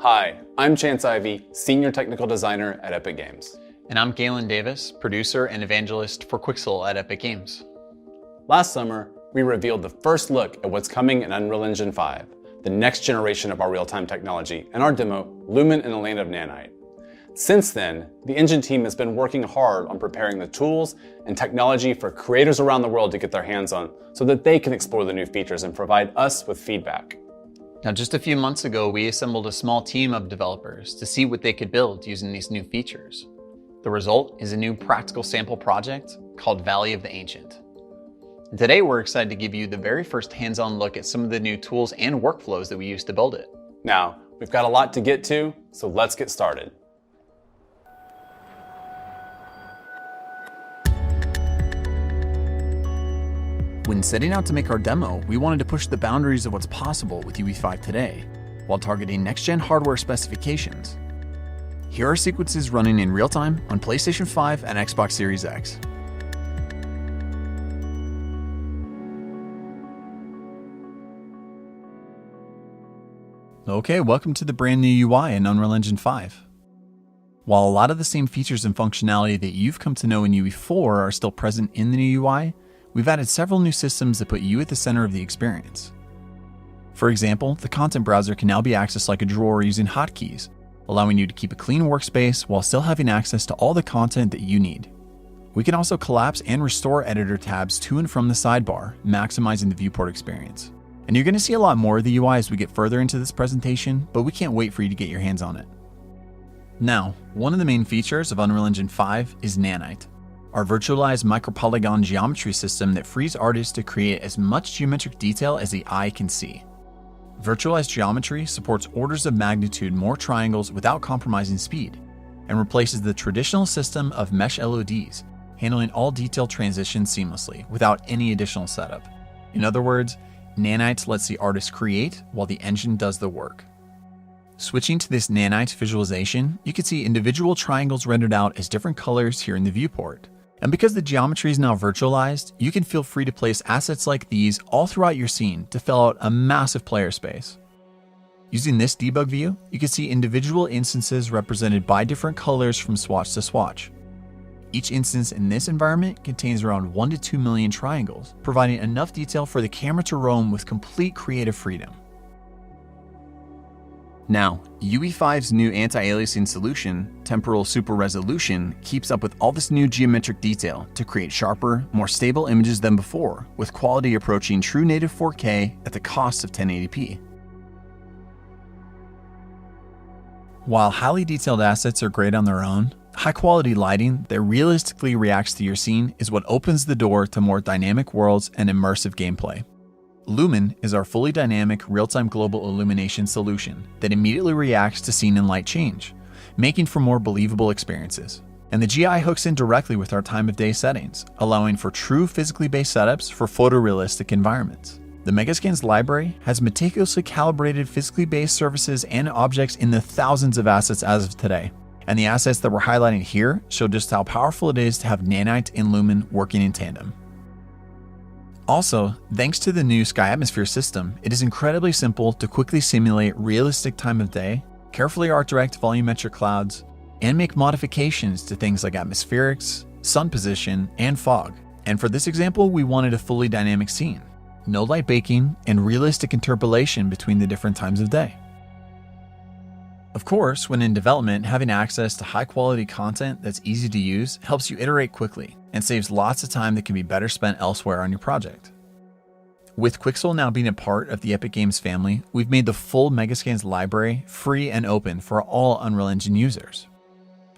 Hi, I'm Chance Ivy, Senior Technical Designer at Epic Games. And I'm Galen Davis, Producer and Evangelist for Quixel at Epic Games. Last summer, we revealed the first look at what's coming in Unreal Engine 5, the next generation of our real-time technology, and our demo, Lumen in the Land of Nanite. Since then, the engine team has been working hard on preparing the tools and technology for creators around the world to get their hands on so that they can explore the new features and provide us with feedback. Now, just a few months ago, we assembled a small team of developers to see what they could build using these new features. The result is a new practical sample project called Valley of the Ancient. And today, we're excited to give you the very first hands-on look at some of the new tools and workflows that we use to build it. Now, we've got a lot to get to, so let's get started. When setting out to make our demo, we wanted to push the boundaries of what's possible with UE5 today, while targeting next-gen hardware specifications. Here are sequences running in real time on PlayStation 5 and Xbox Series X. Okay, welcome to the brand new UI in Unreal Engine 5. While a lot of the same features and functionality that you've come to know in UE4 are still present in the new UI, we've added several new systems that put you at the center of the experience. For example, the content browser can now be accessed like a drawer using hotkeys, allowing you to keep a clean workspace while still having access to all the content that you need. We can also collapse and restore editor tabs to and from the sidebar, maximizing the viewport experience. And you're going to see a lot more of the UI as we get further into this presentation, but we can't wait for you to get your hands on it. Now, one of the main features of Unreal Engine 5 is Nanite, our virtualized micropolygon geometry system that frees artists to create as much geometric detail as the eye can see. Virtualized geometry supports orders of magnitude more triangles without compromising speed, and replaces the traditional system of mesh LODs, handling all detail transitions seamlessly without any additional setup. In other words, Nanite lets the artist create while the engine does the work. Switching to this Nanite visualization, you can see individual triangles rendered out as different colors here in the viewport. And because the geometry is now virtualized, you can feel free to place assets like these all throughout your scene to fill out a massive player space. Using this debug view, you can see individual instances represented by different colors from swatch to swatch. Each instance in this environment contains around 1 to 2 million triangles, providing enough detail for the camera to roam with complete creative freedom. Now, UE5's new anti-aliasing solution, Temporal Super Resolution, keeps up with all this new geometric detail to create sharper, more stable images than before, with quality approaching true native 4K at the cost of 1080p. While highly detailed assets are great on their own, high-quality lighting that realistically reacts to your scene is what opens the door to more dynamic worlds and immersive gameplay. Lumen is our fully dynamic real-time global illumination solution that immediately reacts to scene and light change, making for more believable experiences. And the GI hooks in directly with our time of day settings, allowing for true physically based setups for photorealistic environments. The Megascans library has meticulously calibrated physically based surfaces and objects in the thousands of assets as of today. And the assets that we're highlighting here show just how powerful it is to have Nanite and Lumen working in tandem. Also, thanks to the new Sky Atmosphere system, it is incredibly simple to quickly simulate realistic time of day, carefully art direct volumetric clouds, and make modifications to things like atmospherics, sun position, and fog. And for this example, we wanted a fully dynamic scene, no light baking, and realistic interpolation between the different times of day. Of course, when in development, having access to high-quality content that's easy to use helps you iterate quickly and saves lots of time that can be better spent elsewhere on your project. With Quixel now being a part of the Epic Games family, we've made the full Megascans library free and open for all Unreal Engine users.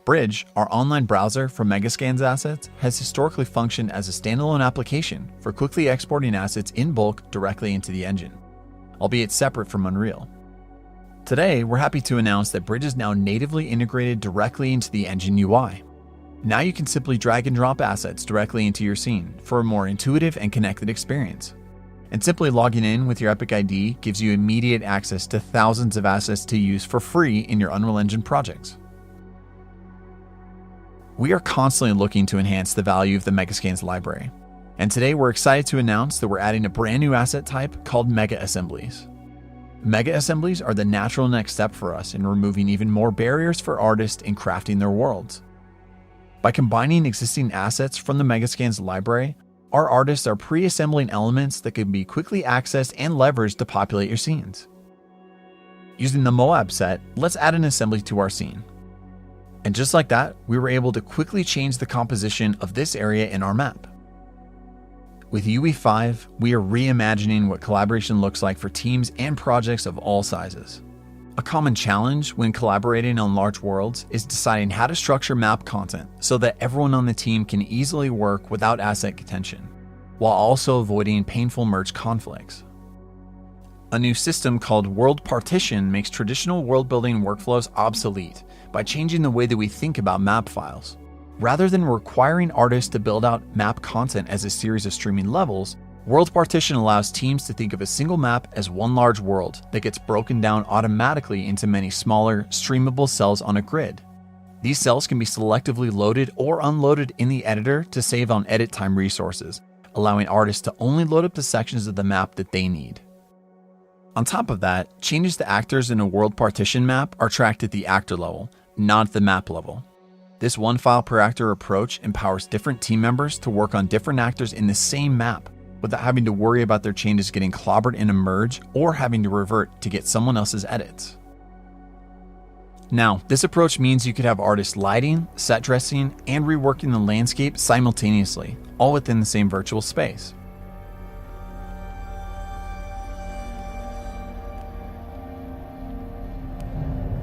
Bridge, our online browser for Megascans assets, has historically functioned as a standalone application for quickly exporting assets in bulk directly into the engine, albeit separate from Unreal. Today, we're happy to announce that Bridge is now natively integrated directly into the engine UI. Now you can simply drag and drop assets directly into your scene for a more intuitive and connected experience. And simply logging in with your Epic ID gives you immediate access to thousands of assets to use for free in your Unreal Engine projects. We are constantly looking to enhance the value of the Megascans library. And today we're excited to announce that we're adding a brand new asset type called Mega Assemblies. Mega assemblies are the natural next step for us in removing even more barriers for artists in crafting their worlds. By combining existing assets from the Megascans library, our artists are pre-assembling elements that can be quickly accessed and leveraged to populate your scenes. Using the Moab set, let's add an assembly to our scene. And just like that, we were able to quickly change the composition of this area in our map. With UE5, we are reimagining what collaboration looks like for teams and projects of all sizes. A common challenge when collaborating on large worlds is deciding how to structure map content so that everyone on the team can easily work without asset contention, while also avoiding painful merge conflicts. A new system called World Partition makes traditional world-building workflows obsolete by changing the way that we think about map files. Rather than requiring artists to build out map content as a series of streaming levels, World Partition allows teams to think of a single map as one large world that gets broken down automatically into many smaller, streamable cells on a grid. These cells can be selectively loaded or unloaded in the editor to save on edit time resources, allowing artists to only load up the sections of the map that they need. On top of that, changes to actors in a World Partition map are tracked at the actor level, not at the map level. This one file per actor approach empowers different team members to work on different actors in the same map without having to worry about their changes getting clobbered in a merge or having to revert to get someone else's edits. Now, this approach means you could have artists lighting, set dressing, and reworking the landscape simultaneously, all within the same virtual space.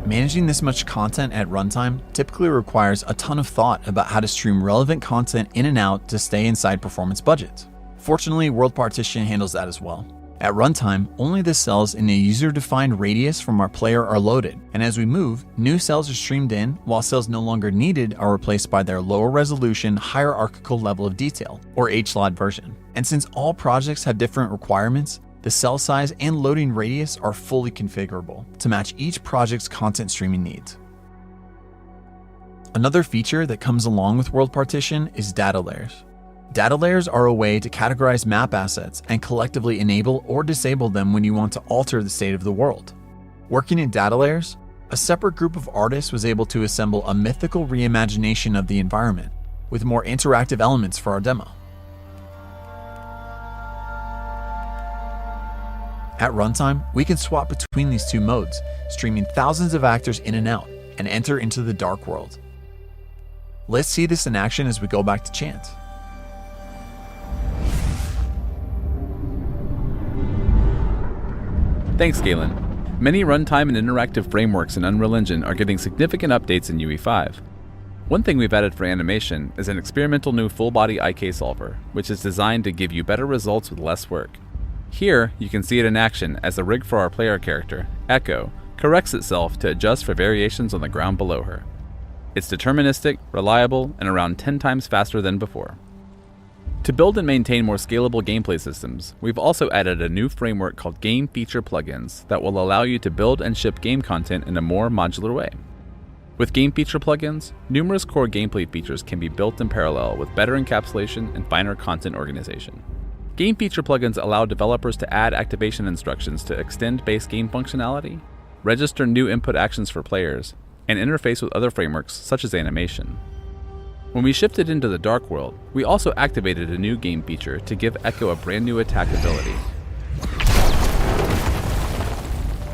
Managing this much content at runtime typically requires a ton of thought about how to stream relevant content in and out to stay inside performance budgets. Fortunately, World Partition handles that as well. At runtime, only the cells in a user-defined radius from our player are loaded, and as we move, new cells are streamed in, while cells no longer needed are replaced by their lower resolution, hierarchical level of detail, or HLOD version. And since all projects have different requirements, the cell size and loading radius are fully configurable to match each project's content streaming needs. Another feature that comes along with World Partition is data layers. Data layers are a way to categorize map assets and collectively enable or disable them when you want to alter the state of the world. Working in data layers, a separate group of artists was able to assemble a mythical reimagination of the environment with more interactive elements for our demo. At runtime, we can swap between these two modes, streaming thousands of actors in and out, and enter into the dark world. Let's see this in action as we go back to Chant. Thanks, Galen. Many runtime and interactive frameworks in Unreal Engine are getting significant updates in UE5. One thing we've added for animation is an experimental new full-body IK solver, which is designed to give you better results with less work. Here, you can see it in action as the rig for our player character, Echo, corrects itself to adjust for variations on the ground below her. It's deterministic, reliable, and around 10 times faster than before. To build and maintain more scalable gameplay systems, we've also added a new framework called Game Feature Plugins that will allow you to build and ship game content in a more modular way. With Game Feature Plugins, numerous core gameplay features can be built in parallel with better encapsulation and finer content organization. Game Feature Plugins allow developers to add activation instructions to extend base game functionality, register new input actions for players, and interface with other frameworks such as animation. When we shifted into the Dark World, we also activated a new game feature to give Echo a brand new attack ability.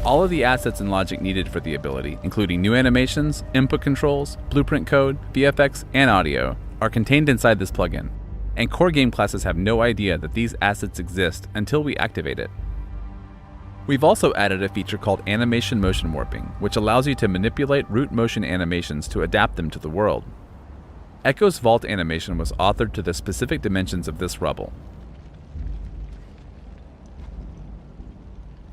All of the assets and logic needed for the ability, including new animations, input controls, blueprint code, VFX, and audio, are contained inside this plugin, and core game classes have no idea that these assets exist until we activate it. We've also added a feature called Animation Motion Warping, which allows you to manipulate root motion animations to adapt them to the world. Echo's vault animation was authored to the specific dimensions of this rubble.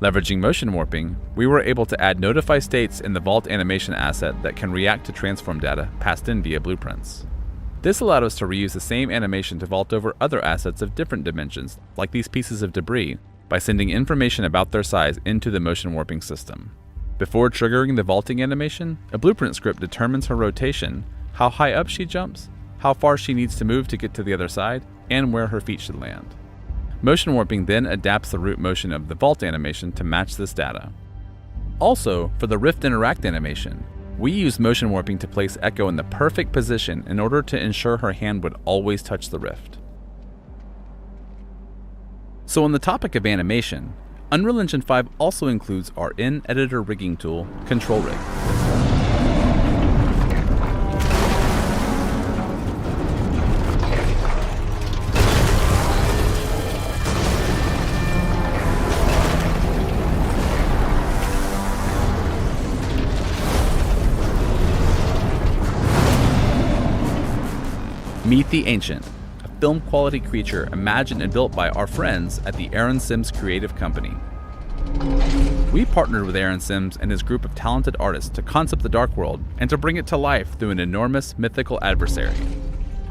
Leveraging motion warping, we were able to add notify states in the vault animation asset that can react to transform data passed in via blueprints. This allowed us to reuse the same animation to vault over other assets of different dimensions, like these pieces of debris, by sending information about their size into the motion warping system. Before triggering the vaulting animation, a blueprint script determines her rotation, how high up she jumps, how far she needs to move to get to the other side, and where her feet should land. Motion warping then adapts the root motion of the vault animation to match this data. Also, for the Rift Interact animation, we use motion warping to place Echo in the perfect position in order to ensure her hand would always touch the rift. So on the topic of animation, Unreal Engine 5 also includes our in-editor rigging tool, Control Rig. Meet the Ancient, a film-quality creature imagined and built by our friends at the Aaron Sims Creative Company. We partnered with Aaron Sims and his group of talented artists to concept the Dark World and to bring it to life through an enormous mythical adversary.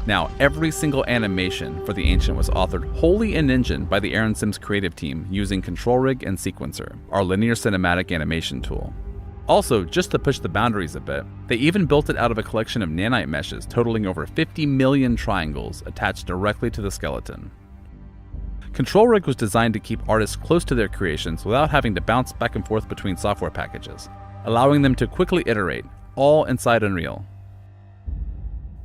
Now, every single animation for the Ancient was authored wholly in Engine by the Aaron Sims creative team using Control Rig and Sequencer, our linear cinematic animation tool. Also, just to push the boundaries a bit, they even built it out of a collection of nanite meshes totaling over 50 million triangles attached directly to the skeleton. Control Rig was designed to keep artists close to their creations without having to bounce back and forth between software packages, allowing them to quickly iterate, all inside Unreal.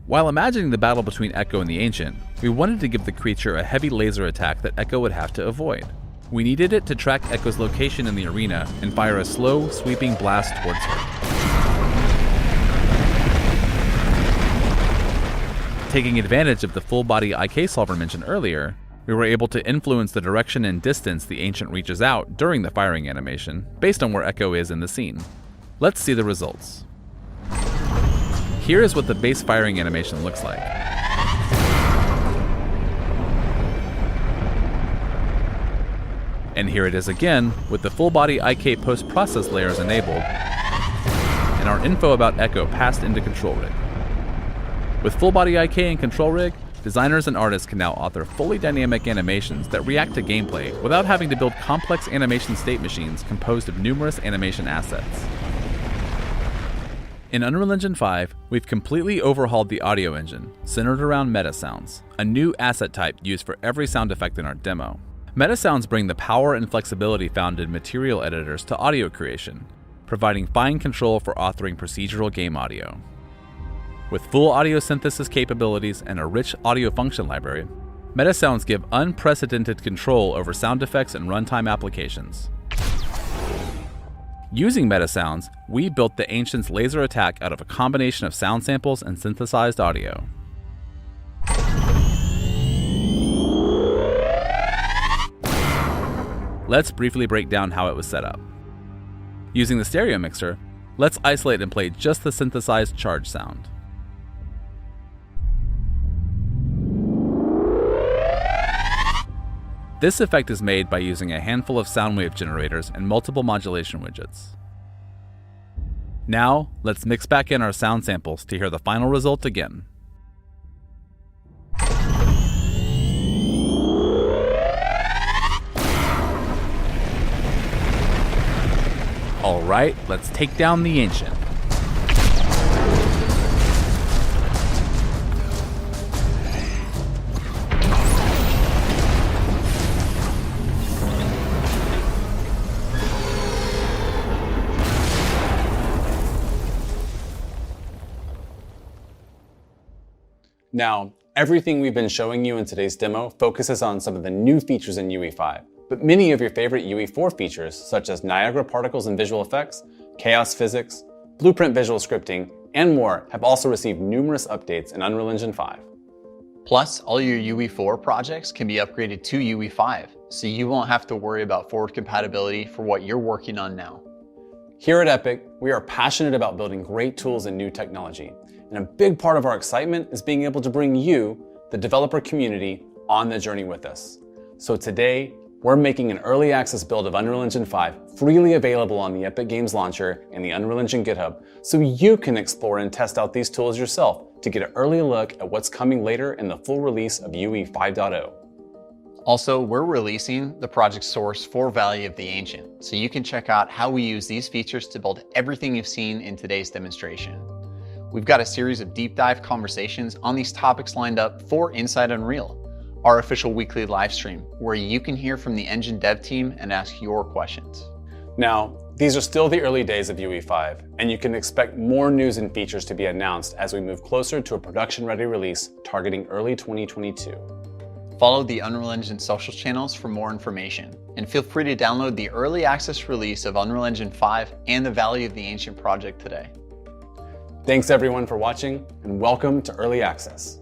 While imagining the battle between Echo and the Ancient, we wanted to give the creature a heavy laser attack that Echo would have to avoid. We needed it to track Echo's location in the arena and fire a slow, sweeping blast towards her. Taking advantage of the full-body IK solver mentioned earlier, we were able to influence the direction and distance the Ancient reaches out during the firing animation, based on where Echo is in the scene. Let's see the results. Here is what the base firing animation looks like. And here it is again, with the full-body IK post-process layers enabled, and our info about Echo passed into Control Rig. With full-body IK and Control Rig, designers and artists can now author fully dynamic animations that react to gameplay without having to build complex animation state machines composed of numerous animation assets. In Unreal Engine 5, we've completely overhauled the audio engine, centered around meta sounds, a new asset type used for every sound effect in our demo. Meta sounds bring the power and flexibility found in material editors to audio creation, providing fine control for authoring procedural game audio. With full audio synthesis capabilities and a rich audio function library, meta sounds give unprecedented control over sound effects and runtime applications. Using meta sounds, we built the Ancient's laser attack out of a combination of sound samples and synthesized audio. Let's briefly break down how it was set up. Using the stereo mixer, let's isolate and play just the synthesized charge sound. This effect is made by using a handful of sound wave generators and multiple modulation widgets. Now, let's mix back in our sound samples to hear the final result again. Alright, let's take down the Ancient. Now, everything we've been showing you in today's demo focuses on some of the new features in UE5, but many of your favorite UE4 features, such as Niagara particles and visual effects, chaos physics, blueprint visual scripting, and more have also received numerous updates in Unreal Engine 5. Plus, all your UE4 projects can be upgraded to UE5, so you won't have to worry about forward compatibility for what you're working on now. Here at Epic, we are passionate about building great tools and new technology, and a big part of our excitement is being able to bring you, the developer community, on the journey with us. So today, we're making an early access build of Unreal Engine 5 freely available on the Epic Games Launcher and the Unreal Engine GitHub, so you can explore and test out these tools yourself to get an early look at what's coming later in the full release of UE 5.0. Also, we're releasing the project source for Valley of the Ancient, so you can check out how we use these features to build everything you've seen in today's demonstration. We've got a series of deep dive conversations on these topics lined up for Inside Unreal, our official weekly live stream, where you can hear from the Engine dev team and ask your questions. Now, these are still the early days of UE5, and you can expect more news and features to be announced as we move closer to a production-ready release targeting early 2022. Follow the Unreal Engine social channels for more information, and feel free to download the early access release of Unreal Engine 5 and the Valley of the Ancient project today. Thanks everyone for watching, and welcome to Early Access.